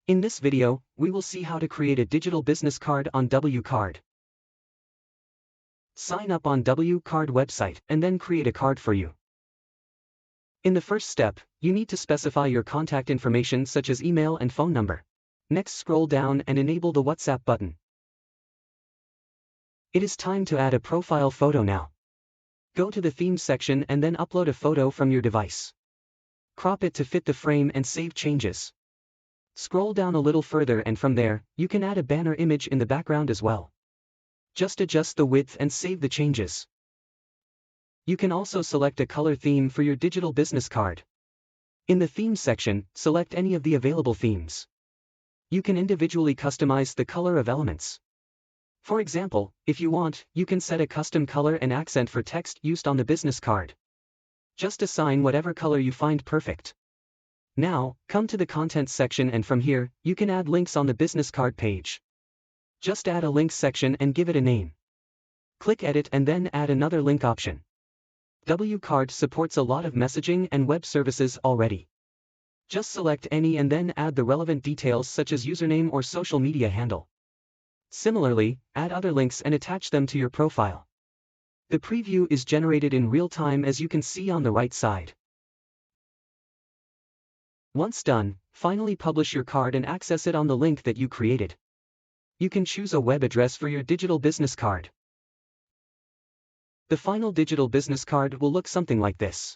In this video, we will see how to create a digital business card on wcard. Sign up on wcard website and then create a card for you. In the first step, you need to specify your contact information such as email and phone number. Next, scroll down and enable the WhatsApp button. It is time to add a profile photo now. Go to the Themes section and then upload a photo from your device. Crop it to fit the frame and save changes. Scroll down a little further and from there, you can add a banner image in the background as well. Just adjust the width and save the changes. You can also select a color theme for your digital business card. In the Themes section, select any of the available themes. You can individually customize the color of elements. For example, if you want, you can set a custom color and accent for text used on the business card. Just assign whatever color you find perfect. Now, come to the Content section and from here, you can add links on the business card page. Just add a links section and give it a name. Click Edit and then add another link option. wcard supports a lot of messaging and web services already. Just select any and then add the relevant details such as username or social media handle. Similarly, add other links and attach them to your profile. The preview is generated in real time as you can see on the right side. Once done, finally publish your card and access it on the link that you created. You can choose a web address for your digital business card. The final digital business card will look something like this.